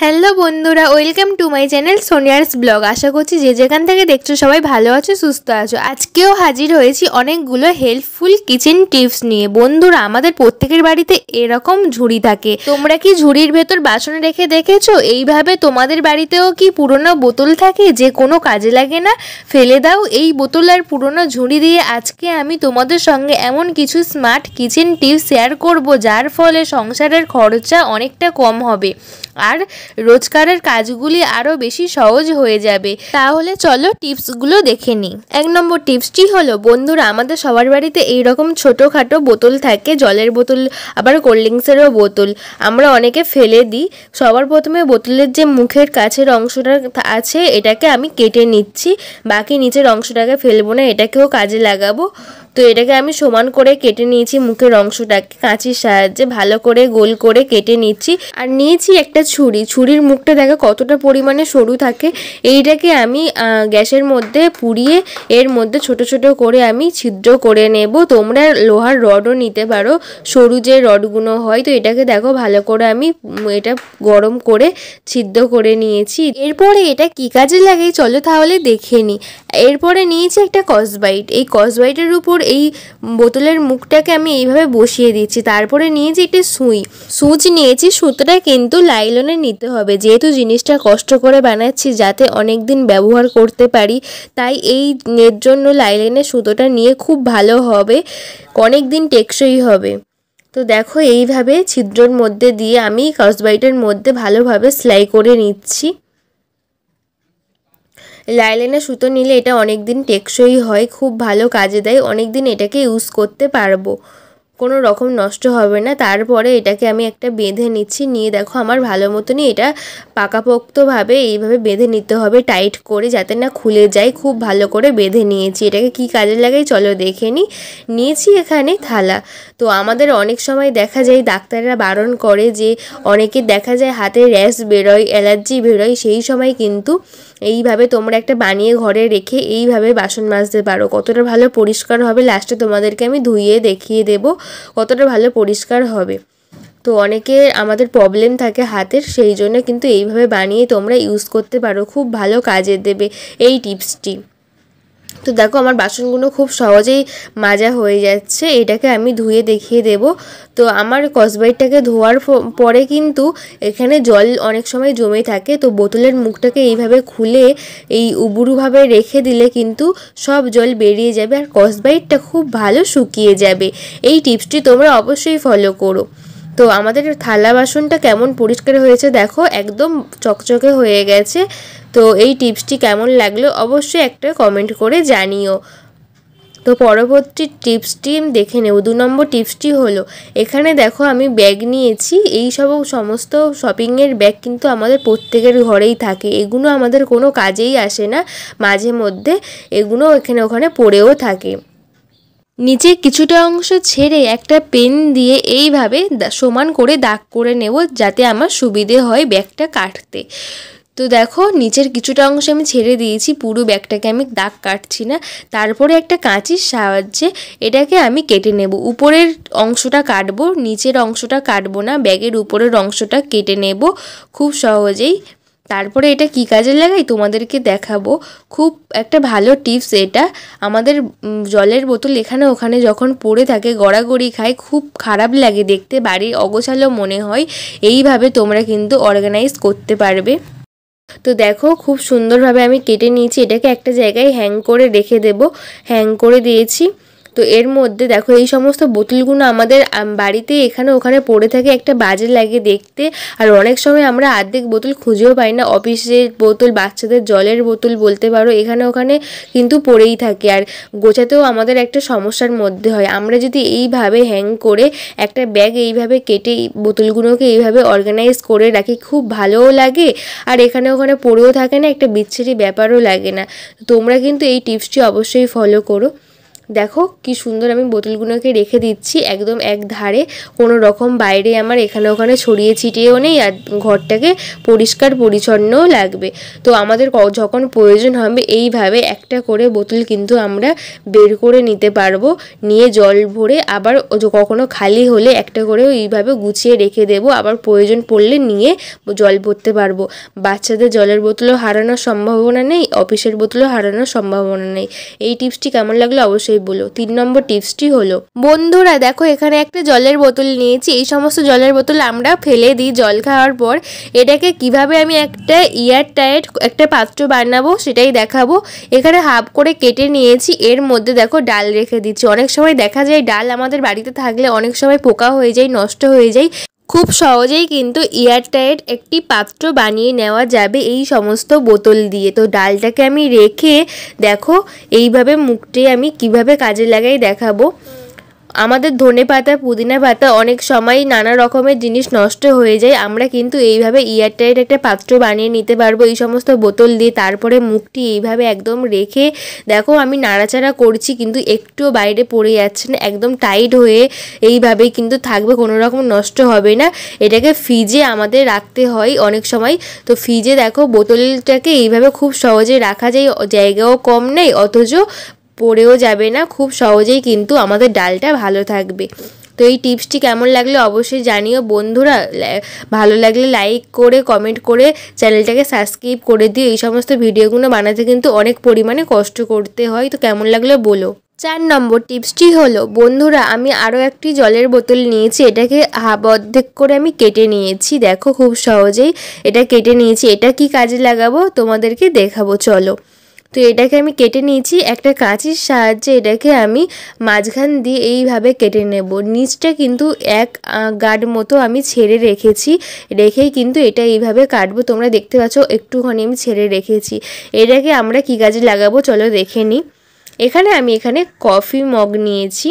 Hello বন্ধুরা, welcome to my channel Sonia's blog. আশা করছি যে যেখান থেকে দেখছো সবাই ভালো আছো, সুস্থ আছো। আজকেও হাজির হয়েছি অনেকগুলো হেল্পফুল কিচেন টিপস নিয়ে। বন্ধুরা, আমাদের প্রত্যেকের বাড়িতে এরকম ঝুড়ি থাকে। তোমরা কি ঝুড়ির ভেতর বাসন রেখে দেখেছো? এইভাবে তোমাদের বাড়িতেও কি পুরোনো বোতল থাকে যে কোনো কাজে লাগে না, ফেলে দাও? এই বোতল আর পুরোনো ঝুড়ি দিয়ে আজকে আমি তোমাদের সঙ্গে এমন কিছু স্মার্ট কিচেন টিপস শেয়ার করব যার ফলে সংসারের খরচা অনেকটা কম হবে আর রোজকারের কাজগুলি আরও বেশি সহজ হয়ে যাবে। তাহলে চলো টিপসগুলো দেখে নিই। 1 নম্বর টিপসটি হলো, বন্ধুরা, আমাদের সবার বাড়িতে এইরকম ছোটোখাটো বোতল থাকে, জলের বোতল, আবার কোল্ড ড্রিঙ্কসেরও বোতল। আমরা অনেকে ফেলে দিই। সবার প্রথমে বোতলের যে মুখের কাছের অংশটা আছে এটাকে আমি কেটে নিচ্ছি, বাকি নিচের অংশটাকে ফেলবো না, এটাকেও কাজে লাগাবো। তো এটাকে আমি সমান করে কেটে নিয়েছি, মুখের অংশটাকে কাঁচির সাহায্যে ভালো করে গোল করে কেটে নিচ্ছি। আর নিয়েছি একটা ছুরি, ছুরির মুখটা দেখো কতটা পরিমাণে সরু থাকে। এইটাকে আমি গ্যাসের মধ্যে পুড়িয়ে এর মধ্যে ছোট ছোট করে আমি ছিদ্র করে নেব। তোমরা লোহার রডও নিতে পারো, সরু যে রডগুলো হয়। তো এটাকে দেখো ভালো করে আমি এটা গরম করে ছিদ্র করে নিয়েছি। এরপরে এটা কি কাজে লাগে চলো তাহলে দেখে নিই। এরপরে নিয়েছি একটা কসবাইট। এই কসবাইটের উপর এই বোতলের মুখটাকে আমি এইভাবে বসিয়ে দিচ্ছি। তারপরে নিয়েছি একটা সুচ নিয়েছি। সুতোটা কিন্তু লাইলনের নিতে হবে, যেহেতু জিনিসটা কষ্ট করে বানাচ্ছি যাতে অনেক দিন ব্যবহার করতে পারি, তাই এর জন্য লাইলনের সুতোটা নিয়ে খুব ভালো হবে, অনেক দিন টেকসই হবে। তো দেখো এইভাবে ছিদ্রর মধ্যে দিয়ে আমি কসবাইটের মধ্যে ভালোভাবে সেলাই করে নিচ্ছি। লাইলনের সুতো নিলে এটা অনেক দিন টেকসই হয়, খুব ভালো কাজে দেয়, অনেক দিন এটাকে ইউজ করতে পারবো, কোনো রকম নষ্ট হবে না। তারপরে এটাকে আমি একটা বেঁধে নিচ্ছি। নিয়ে দেখো আমার ভালো মতনই এটা পাকাপোক্তভাবে এইভাবে বেঁধে নিতে হবে, টাইট করে, যাতে না খুলে যায়। খুব ভালো করে বেঁধে নিয়েছি। এটাকে কি কাজে লাগাই চলো দেখে নিই। নিয়েছি এখানে থালা। তো আমাদের অনেক সময় দেখা যায় ডাক্তাররা বারণ করে যে অনেকে দেখা যায় হাতে র্যাশ বেরোয়, অ্যালার্জি বেরোয়, সেই সময় কিন্তু এইভাবে তোমরা একটা বানিয়ে ঘরে রেখে এইভাবে বাসন মাজতে পারো। কতটা ভালো পরিষ্কার হবে লাস্টে তোমাদেরকে আমি ধুয়ে দেখিয়ে দেবো কতটা ভালো পরিষ্কার হবে। তো অনেকে আমাদের প্রবলেম থাকে হাতের, সেই জন্য কিন্তু এইভাবে বানিয়ে তোমরা ইউজ করতে পারো, খুব ভালো কাজে দেবে এই টিপসটি। তো দেখো আমার বাসনগুলো খুব সহজেই মাজা হয়ে যাচ্ছে, এটাকে আমি ধুয়ে দেখিয়ে দেব। তো আমার কসবাইটটাকে ধোয়ার পরে কিন্তু এখানে জল অনেক সময় জমে থাকে, তো বোতলের মুখটাকে এইভাবে খুলে এই উবুড়ুভাবে রেখে দিলে কিন্তু সব জল বেরিয়ে যাবে আর কসবাইটটা খুব ভালো শুকিয়ে যাবে। এই টিপসটি তোমরা অবশ্যই ফলো করো। তো আমাদের থালা বাসনটা কেমন পরিষ্কার হয়েছে দেখো, একদম চকচকে হয়ে গেছে। তো এই টিপসটি কেমন লাগলো অবশ্যই একটা কমেন্ট করে জানিও। তো পরবর্তী টিপসটি দেখে নেব। 2 নম্বর টিপসটি হলো, এখানে দেখো আমি ব্যাগ নিয়েছি। এই সমস্ত শপিংয়ের ব্যাগ কিন্তু আমাদের প্রত্যেকের ঘরেই থাকে, এগুলো আমাদের কোনো কাজেই আসে না, মাঝে মধ্যে এগুলো এখানে ওখানে পড়েও থাকে। নিচে কিছুটা অংশ ছেড়ে একটা পেন দিয়ে এইভাবে সমান করে দাগ করে নেব, যাতে আমার সুবিধে হয় ব্যাগটা কাটতে। তো দেখো নিচের কিছুটা অংশ আমি ছেড়ে দিয়েছি, পুরো ব্যাগটাকে আমি দাগ কাটছি না। তারপরে একটা কাঁচির সাহায্যে এটাকে আমি কেটে নেব। উপরের অংশটা কাটবো, নিচের অংশটা কাটবো না, ব্যাগের উপরের অংশটা কেটে নেব খুব সহজেই। তারপরে এটা কি কাজে লাগাই তোমাদেরকে দেখাবো, খুব একটা ভালো টিপস এটা। আমাদের জলের বোতল এখানে ওখানে যখন পড়ে থাকে, গড়াগড়ি খায়, খুব খারাপ লাগে দেখতে, বাড়ি অগোছালো মনে হয়, এইভাবে তোমরা কিন্তু অর্গানাইজ করতে পারবে। তো দেখো খুব সুন্দরভাবে আমি কেটে নিয়েছি, এটাকে একটা জায়গায় হ্যাং করে রেখে দেব, হ্যাং করে দিয়েছি। তো এর মধ্যে দেখো এই সমস্ত বোতলগুলো আমাদের বাড়িতে এখানে ওখানে পড়ে থাকে, একটা বাজে লাগে দেখতে। আর অনেক সময় আমরা অর্ধেক বোতল খুঁজেও পাই না, অফিসের বোতল, বাচ্চাদের জলের বোতল বলতে পারো, এখানে ওখানে কিন্তু পড়েই থাকে, আর গোছাতেও আমাদের একটা সমস্যার মধ্যে হয়। আমরা যদি এইভাবে হ্যাং করে একটা ব্যাগ এইভাবে কেটে বোতলগুলোকে এইভাবে অর্গানাইজ করে রাখি, খুব ভালোও লাগে আর এখানে ওখানে পড়েও থাকে না, একটা বিচ্ছিরি ব্যাপারও লাগে না। তোমরা কিন্তু এই টিপসটি অবশ্যই ফলো করো। দেখো কি সুন্দর আমি বোতলগুলোকে রেখে দিচ্ছি একদম এক ধারে, কোনো রকম বাইরে আমার এখানে ওখানে ছড়িয়ে ছিটিয়েও নেই, আর ঘরটাকে পরিষ্কার পরিচ্ছন্নও লাগবে। তো আমাদের যখন প্রয়োজন হবে এইভাবে একটা করে বোতল কিন্তু আমরা বের করে নিতে পারবো, নিয়ে জল ভরে আবার কখনো খালি হলে একটা করেও এইভাবে গুছিয়ে রেখে দেবো, আবার প্রয়োজন পড়লে নিয়ে জল ভরতে পারবো। বাচ্চাদের জলের বোতলও হারানোর সম্ভাবনা নেই, অফিসের বোতলও হারানোর সম্ভাবনা নেই। এই টিপসটি কেমন লাগলো অবশ্যই বলো। 3 নম্বর টিপসটি হলো, বন্ধুরা দেখো এখানে একটা জলের বোতল নিয়েছি। এই সমস্ত জলের বোতল আমরা ফেলে দিই জল খাওয়ার পর। এটাকে কিভাবে আমি একটা এয়ার টাইট একটা পাত্র বানাবো সেটাই দেখাবো। এখানে হাফ করে কেটে নিয়েছি, এর মধ্যে দেখো ডাল রেখে দিচ্ছি। অনেক সময় দেখা যায় ডাল আমাদের বাড়িতে থাকলে অনেক সময় পোকা হয়ে যায়, নষ্ট হয়ে যায়। খুব সহজেই কিন্তু এয়ারটাইট একটি পাত্র বানিয়ে নেওয়া যাবে এই সমস্ত বোতল দিয়ে। তো ডালটাকে আমি রেখে দেখো এইভাবে মুখটি আমি কিভাবে কাজে লাগাই দেখাবো। আমাদের ধনেপাতা পুদিনা পাতা অনেক সময় নানা রকমের জিনিস নষ্ট হয়ে যায়, আমরা কিন্তু এইভাবে এয়ারটাইট একটা পাত্র বানিয়ে নিতে পারবো এই সমস্ত বোতল দিয়ে। তারপরে মুখটি এইভাবে একদম রেখে দেখো আমি নাড়াচাড়া করছি কিন্তু একটুও বাইরে পড়ে যাচ্ছে না, একদম টাইট হয়ে এইভাবেই কিন্তু থাকবে, কোনো রকম নষ্ট হবে না। এটাকে ফ্রিজে আমাদের রাখতে হয় অনেক সময়। তো ফ্রিজে দেখো বোতলটাকে এইভাবে খুব সহজে রাখা যায়, জায়গাও কম নেই, অথচ পড়েও যাবে না, খুব সহজেই কিন্তু আমাদের ডালটা ভালো থাকবে। তো এই টিপসটি কেমন লাগলো অবশ্যই জানিও বন্ধুরা। ভালো লাগলে লাইক করে কমেন্ট করে চ্যানেলটাকে সাবস্ক্রাইব করে দিও। এই সমস্ত ভিডিওগুলো বানাতে কিন্তু অনেক পরিমাণে কষ্ট করতে হয়। তো কেমন লাগলো বলো। 4 নম্বর টিপসটি হলো, বন্ধুরা আমি আরও একটি জলের বোতল নিয়েছি। এটাকে হাফ অর্ধেক করে আমি কেটে নিয়েছি, দেখো খুব সহজেই এটা কেটে নিয়েছি। এটা কি কাজে লাগাবো তোমাদেরকে দেখাবো, চলো। তো এটাকে আমি কেটে নিয়েছি, একটা কাঁচির সাহায্যে এটাকে আমি মাঝখান দিয়ে এইভাবে কেটে নেব। নিচটা কিন্তু এক গাঁট মতো আমি ছেড়ে রেখেছি, রেখেই কিন্তু এটা এইভাবে কাটবো। তোমরা দেখতে পাচ্ছ একটুখানি আমি ছেড়ে রেখেছি। এটাকে আমরা কী কাজে লাগাবো চলো দেখে নিই। আমি এখানে কফি মগ নিয়েছি।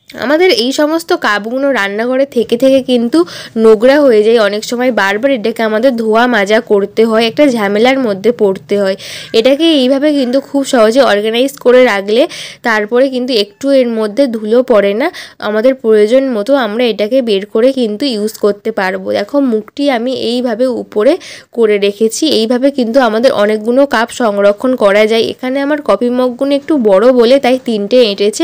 আমাদের এই সমস্ত কাপগুলো রান্নাঘরে থেকে থেকে কিন্তু নোংরা হয়ে যায় অনেক সময়, বারবার এটাকে আমাদের ধোয়া মাজা করতে হয়, একটা ঝামেলার মধ্যে পড়তে হয়। এটাকে এইভাবে কিন্তু খুব সহজে অর্গানাইজ করে রাখলে তারপরে কিন্তু একটু এর মধ্যে ধুলো পড়ে না, আমাদের প্রয়োজন মতো আমরা এটাকে বের করে কিন্তু ইউজ করতে পারবো। দেখো মুখটি আমি এইভাবে উপরে করে রেখেছি, এইভাবে কিন্তু আমাদের অনেকগুলো কাপ সংরক্ষণ করা যায়। এখানে আমার কফি মগগুলো একটু বড় বলে তাই 3টে এঁটেছে,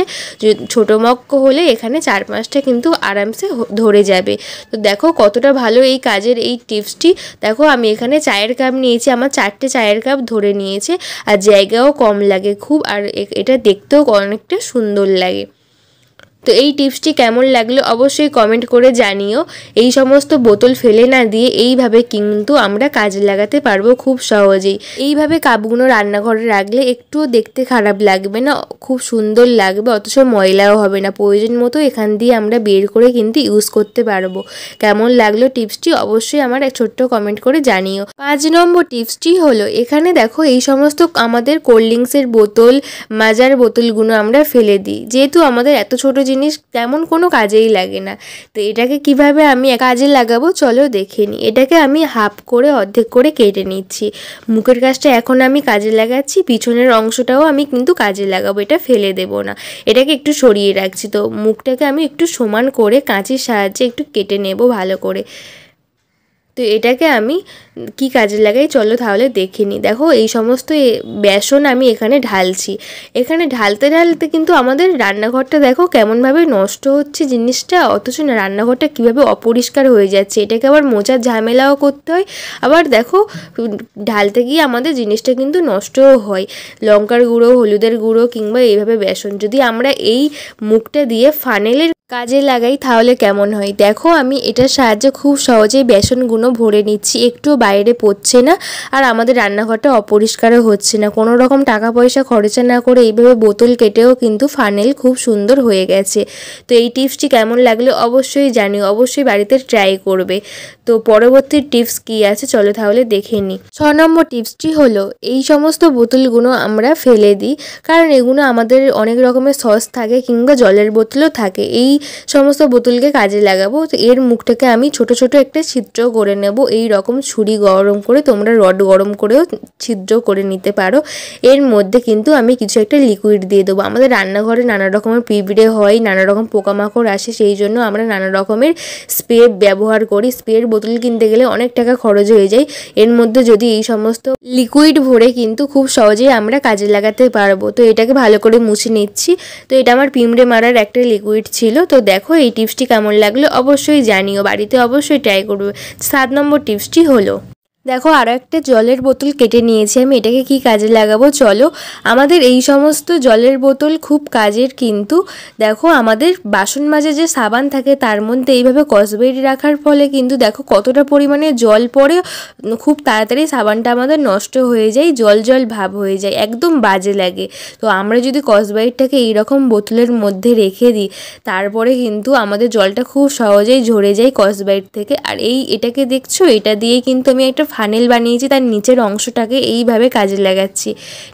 ছোটো মগ হলে এখানে 4-5টা কিন্তু আরামসে ধরে যাবে। তো দেখো কতটা ভালো এই কাজের এই টিপসটি। দেখো আমি এখানে চায়ের কাপ নিয়েছি, আমার 4টে চায়ের কাপ ধরে নিয়েছে, আর জায়গাও কম লাগে খুব, আর এটা দেখতেও অনেকটা সুন্দর লাগে। তো এই টিপসটি কেমন লাগলো অবশ্যই কমেন্ট করে জানিও। এই সমস্ত বোতল ফেলে না দিয়ে এইভাবে কিন্তু আমরা কাজে লাগাতে পারবো খুব সহজেই। এইভাবে কাপগুলো রান্নাঘরে রাখলে একটুও দেখতে খারাপ লাগবে না, খুব সুন্দর লাগবে, অথচ ময়লাও হবে না। প্রয়োজন মতো এখান দিয়ে আমরা বের করে কিন্তু ইউজ করতে পারবো। কেমন লাগলো টিপসটি অবশ্যই আমার ছোট্ট কমেন্ট করে জানিও। 5 নম্বর টিপসটি হলো, এখানে দেখো এই সমস্ত আমাদের কোল্ড ড্রিঙ্কসের বোতল মাজার বোতলগুলো আমরা ফেলে দিই, যেহেতু আমাদের এত ছোট জিনিস তেমন কোনো কাজেই লাগে না। তো এটাকে কিভাবে আমি কাজে লাগাবো চলো দেখে নিই। এটাকে আমি হাফ করে অর্ধেক করে কেটে নিচ্ছি। মুখের কাজটা এখন আমি কাজে লাগাচ্ছি, পিছনের অংশটাও আমি কিন্তু কাজে লাগাবো, এটা ফেলে দেব না। এটাকে একটু সরিয়ে রাখছি। তো মুখটাকে আমি একটু সমান করে কাঁচির সাহায্যে একটু কেটে নেব ভালো করে। তো এটাকে আমি কি কাজে লাগাই চলো তাহলে দেখে নিই। দেখো এই সমস্ত বেসন আমি এখানে ঢালছি। এখানে ঢালতে ঢালতে কিন্তু আমাদের রান্নাঘরটা দেখো কেমনভাবে নষ্ট হচ্ছে জিনিসটা, অথচ না রান্নাঘরটা কীভাবে অপরিষ্কার হয়ে যাচ্ছে। এটাকে আবার মোচার ঝামেলাও করতে হয়, আবার দেখো ঢালতে গিয়ে আমাদের জিনিসটা কিন্তু নষ্টও হয়। লঙ্কার গুঁড়ো, হলুদের গুঁড়ো কিংবা এইভাবে বেসন যদি আমরা এই মুখটা দিয়ে ফানেলের কাজে লাগাই তাহলে কেমন হয়। দেখো আমি এটার সাহায্যে খুব সহজেই বেসনগুলো ভরে নিচ্ছি, একটু বাইরে পড়ছে না, আর আমাদের রান্নাঘরটা অপরিষ্কারও হচ্ছে না। কোনো রকম টাকা পয়সা খরচা না করে এইভাবে বোতল কেটেও কিন্তু ফানেল খুব সুন্দর হয়ে গেছে। তো এই টিপসটি কেমন লাগলো অবশ্যই জানিও, অবশ্যই বাড়িতে ট্রাই করবে। তো পরবর্তী টিপস কি আছে চলো তাহলে দেখে নিই। 6 নম্বর টিপসটি হলো, এই সমস্ত বোতলগুলো আমরা ফেলে দিই, কারণ এগুলো আমাদের অনেক রকমের সস থাকে কিংবা জলের বোতলও থাকে। এই সমস্ত বোতলকে কাজে লাগাবো। তো এর মুখটাকে আমি ছোট ছোট একটা ছিদ্র করে নেব। এই রকম ছুরি গরম করে, তোমরা রড গরম করেও ছিদ্র করে নিতে পারো। এর মধ্যে কিন্তু আমি কিছু একটা লিকুইড দিয়ে দেবো। আমাদের রান্নাঘরে নানা রকমের পিঁপড়ে হয়, নানা রকম পোকামাকড় আসে, সেই জন্য আমরা নানা রকমের স্প্রে ব্যবহার করি। স্প্রের বোতল কিনতে গেলে অনেক টাকা খরচ হয়ে যায়। এর মধ্যে যদি এই সমস্ত লিকুইড ভরে কিন্তু খুব সহজেই আমরা কাজে লাগাতে পারবো। তো এটাকে ভালো করে মুছে নিচ্ছি। তো এটা আমার পিঁপড়ে মারার একটা লিকুইড ছিল। তো দেখো এই টিপসটি কেমন লাগলো অবশ্যই জানিও, বাড়িতে অবশ্যই ট্রাই করবে। 7 নম্বর টিপসটি হলো, দেখো আরও একটা জলের বোতল কেটে নিয়েছি আমি। এটাকে কি কাজে লাগাবো চলো। আমাদের এই সমস্ত জলের বোতল খুব কাজের, কিন্তু দেখো আমাদের বাসন মাজে যে সাবান থাকে তার মধ্যে এইভাবে কসবেরি রাখার ফলে কিন্তু দেখো কতটা পরিমাণে জল পড়ে, খুব তাড়াতাড়ি সাবানটা আমাদের নষ্ট হয়ে যায়, জল জল ভাব হয়ে যায়, একদম বাজে লাগে। তো আমরা যদি কসবাইটটাকে এইরকম বোতলের মধ্যে রেখে দিই, তারপরে কিন্তু আমাদের জলটা খুব সহজেই ঝরে যায় কসবাইট থেকে। আর এটাকে দেখছো, এটা দিয়ে কিন্তু আমি একটা ফানেল বানিয়েছি, তার নিচের অংশটাকে এইভাবে কাজে লাগাচ্ছি।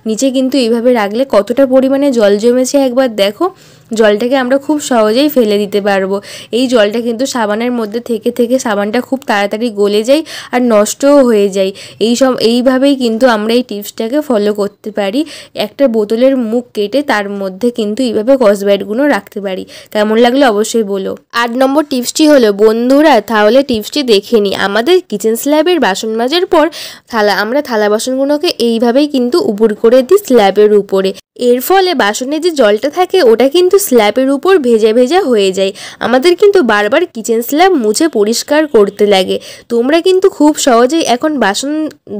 নিচে কিন্তু এইভাবে রাখলে কতটা পরিমাণে জল জমেছে একবার দেখো। জলটাকে আমরা খুব সহজেই ফেলে দিতে পারবো। এই জলটা কিন্তু সাবানের মধ্যে থেকে থেকে সাবানটা খুব তাড়াতাড়ি গলে যায় আর নষ্টও হয়ে যায়। এইভাবেই কিন্তু আমরা এই টিপসটাকে ফলো করতে পারি। একটা বোতলের মুখ কেটে তার মধ্যে কিন্তু এইভাবে কসবাইটগুলো রাখতে পারি। কেমন লাগলো অবশ্যই বলো। 8 নম্বর টিপসটি হলো বন্ধুরা, তাহলে টিপসটি দেখে নিই। আমাদের কিচেন স্ল্যাবের বাসন মাজার পর আমরা থালা বাসনগুলোকে এইভাবেই কিন্তু উপর করে দিই স্ল্যাবের উপরে। এর ফলে বাসনে যে জলটা থাকে ওটা কিন্তু স্ল্যাবের উপর ভেজা ভেজা হয়ে যায়। আমাদের কিন্তু বারবার কিচেন স্ল্যাব মুছে পরিষ্কার করতে লাগে। তোমরা কিন্তু খুব সহজেই এখন বাসন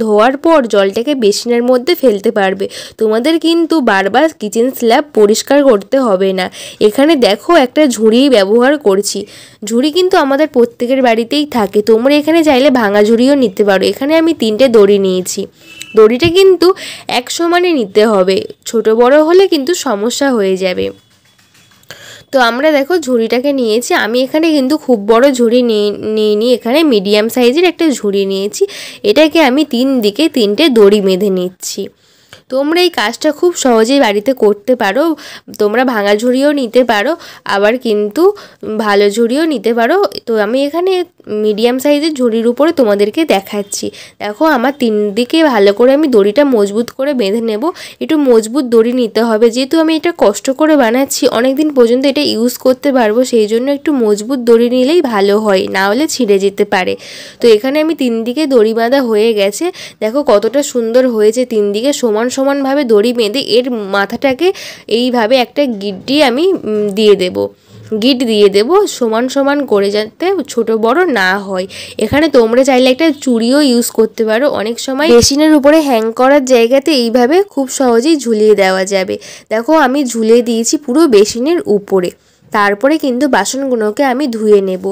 ধোয়ার পর জলটাকে বেসিনের মধ্যে ফেলতে পারবে। তোমাদের কিন্তু বারবার কিচেন স্ল্যাব পরিষ্কার করতে হবে না। এখানে দেখো একটা ঝুড়ি ব্যবহার করছি। ঝুড়ি কিন্তু আমাদের প্রত্যেকের বাড়িতেই থাকে। তোমরা এখানে চাইলে ভাঙা ঝুড়িও নিতে পারো। এখানে আমি 3টে দড়ি নিয়েছি। দড়িটা কিন্তু এক সমানে নিতে হবে, ছোট বড় হলে কিন্তু সমস্যা হয়ে যাবে। তো আমরা দেখো ঝুড়িটাকে নিয়েছি। আমি এখানে কিন্তু খুব বড় ঝুড়ি নিইনি, এখানে মিডিয়াম সাইজের একটা ঝুড়ি নিয়েছি। এটাকে আমি 3 দিকে 3টে দড়ি বেঁধে নিচ্ছি। তোমরা এই কাজটা খুব সহজেই বাড়িতে করতে পারো। তোমরা ভাঙা ঝুড়িও নিতে পারো, আবার কিন্তু ভালো ঝুড়িও নিতে পারো। তো আমি এখানে মিডিয়াম সাইজের ঝুড়ির উপরে তোমাদেরকে দেখাচ্ছি। দেখো আমার 3 দিকে ভালো করে আমি দড়িটা মজবুত করে বেঁধে নেব। একটু মজবুত দড়ি নিতে হবে, যেহেতু আমি এটা কষ্ট করে বানাচ্ছি, অনেক দিন পর্যন্ত এটা ইউজ করতে পারবো, সেই জন্য একটু মজবুত দড়ি নিলেই ভালো হয়, না হলে ছিঁড়ে যেতে পারে। তো এখানে আমি 3 দিকে দড়ি বাঁধা হয়ে গেছে। দেখো কতটা সুন্দর হয়েছে। 3 দিকে সমান সমানভাবে দড়ি বেঁধে এর মাথাটাকে এইভাবে একটা গিঁট আমি দিয়ে দেব। গিট দিয়ে দেব সমান সমান করে, যাতে ছোট বড় না হয়। এখানে তোমরা চাইলে একটা চুড়িও ইউজ করতে পারো। অনেক সময় বেসিনের উপরে হ্যাং করার জায়গাতে এইভাবে খুব সহজেই ঝুলিয়ে দেওয়া যাবে। দেখো আমি ঝুলিয়ে দিয়েছি পুরো বেসিনের উপরে। তারপরে কিন্তু বাসনগুলোকে আমি ধুয়ে নেব।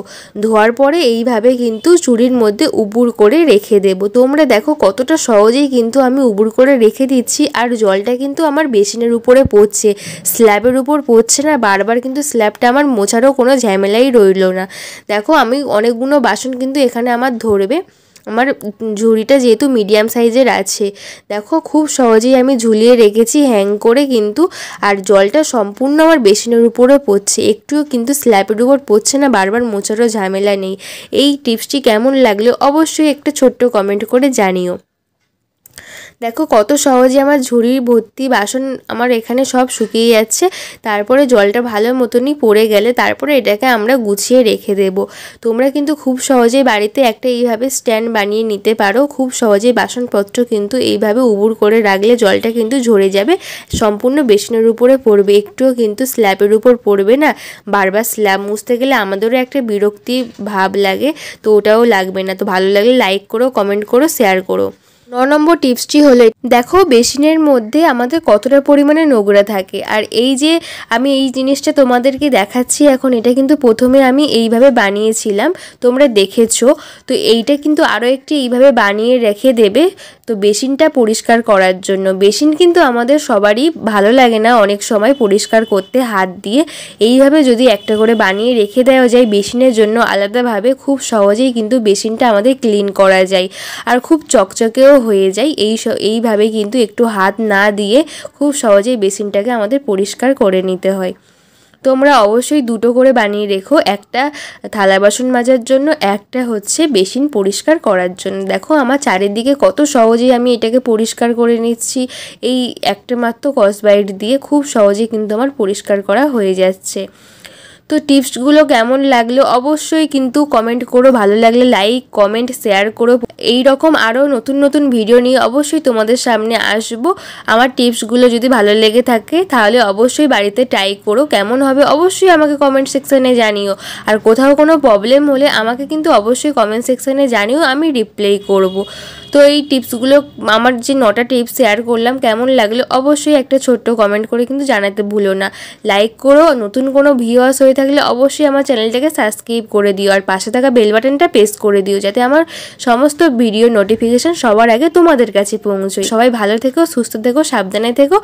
ধোয়ার পরে এইভাবে কিন্তু চুড়ির মধ্যে উবুড় করে রেখে দেব। তোমরা দেখো কতটা সহজেই কিন্তু আমি উবুড় করে রেখে দিচ্ছি। আর জলটা কিন্তু আমার বেসিনের উপরে পড়ছে, স্ল্যাবের উপর পড়ছে না। বারবার কিন্তু স্ল্যাবটা আমার মোছারও কোনো ঝামেলাই রইল না। দেখো আমি অনেকগুলো বাসন কিন্তু এখানে আমার ধরবে। আমার ঝুড়িটা যেহেতু মিডিয়াম সাইজের আছে, দেখো খুব সহজেই আমি ঝুলিয়ে রেখেছি হ্যাং করে কিন্তু। আর জলটা সম্পূর্ণ আমার বেসিনের উপরে পড়ছে, একটুও কিন্তু স্ল্যাবের উপর পড়ছে না, বারবার মোছারও ঝামেলা নেই। এই টিপসটি কেমন লাগলো অবশ্যই একটা ছোট্ট কমেন্ট করে জানিও। দেখো কত সহজে আমার ঝুড়ি ভর্তি বাসন আমার এখানে সব শুকিয়ে যাচ্ছে। তারপরে জলটা ভালো মতনই পড়ে গেলে তারপরে এটাকে আমরা গুছিয়ে রেখে দেব। তোমরা কিন্তু খুব সহজেই বাড়িতে একটা এইভাবে স্ট্যান্ড বানিয়ে নিতে পারো। খুব সহজেই বাসনপত্র কিন্তু এইভাবে উবুড় করে রাখলে জলটা কিন্তু ঝরে যাবে, সম্পূর্ণ বেসিনের উপরে পড়বে, একটুও কিন্তু স্ল্যাবের উপর পড়বে না। বারবার স্ল্যাব মুছতে গেলে আমাদেরও একটা বিরক্তি ভাব লাগে, তো ওটাও লাগবে না। তো ভালো লাগলে লাইক করো, কমেন্ট করো, শেয়ার করো। 9 নম্বর টিপসটি হলো, দেখো বেসিনের মধ্যে আমাদের কতটা পরিমাণে নোংরা থাকে। আর এই যে আমি এই জিনিসটা তোমাদেরকে দেখাচ্ছি এখন, এটা কিন্তু প্রথমে আমি এইভাবে বানিয়েছিলাম, তোমরা দেখেছো। তো এইটা কিন্তু আরও একটি এইভাবে বানিয়ে রেখে দেবে তো বেসিনটা পরিষ্কার করার জন্য। বেসিন কিন্তু আমাদের সবারই ভালো লাগে না অনেক সময় পরিষ্কার করতে হাত দিয়ে। এইভাবে যদি একটা করে বানিয়ে রেখে দেওয়া যায় বেসিনের জন্য আলাদাভাবে, খুব সহজেই কিন্তু বেসিনটা আমাদের ক্লিন করা যায় আর খুব চকচকেও হয়ে যায়। এইভাবে কিন্তু একটু হাত না দিয়ে খুব সহজেই বেসিনটাকে আমাদের পরিষ্কার করে নিতে হয়। তোমরা অবশ্যই দুটো করে বানিয়ে রেখো, একটা থালা বাসন মাজার জন্য, একটা হচ্ছে বেসিন পরিষ্কার করার জন্য। দেখো আমার চারিদিকে কত সহজেই আমি এটাকে পরিষ্কার করে নিচ্ছি। এই একটা মাত্র স্কচব্রাইট দিয়ে খুব সহজেই কিন্তু আমার পরিষ্কার করা হয়ে যাচ্ছে। তো টিপসগুলো কেমন লাগলো অবশ্যই কিন্তু কমেন্ট করো, ভালো লাগলে লাইক কমেন্ট শেয়ার করো। এই রকম আরও নতুন নতুন ভিডিও নিয়ে অবশ্যই তোমাদের সামনে আসবো। আমার টিপসগুলো যদি ভালো লেগে থাকে তাহলে অবশ্যই বাড়িতে ট্রাই করো, কেমন হবে অবশ্যই আমাকে কমেন্ট সেকশানে জানিও। আর কোথাও কোনো প্রবলেম হলে আমাকে কিন্তু অবশ্যই কমেন্ট সেকশানে জানিও, আমি রিপ্লাই করব। তো এই টিপসগুলো আমার যে 9টা টিপস শেয়ার করলাম কেমন লাগলো অবশ্যই একটা ছোট্ট কমেন্ট করে কিন্তু জানাতে ভুলো না। লাইক করো, নতুন কোনো ভিউয়ার্স হয়ে থাকলে অবশ্যই আমার চ্যানেলটাকে সাবস্ক্রাইব করে দিও, আর পাশে থাকা বেল বাটনটা প্রেস করে দিও যাতে আমার সমস্ত ভিডিও নোটিফিকেশান সবার আগে তোমাদের কাছে পৌঁছয়। সবাই ভালো থেকো, সুস্থ থেকো, সাবধানে থেকো।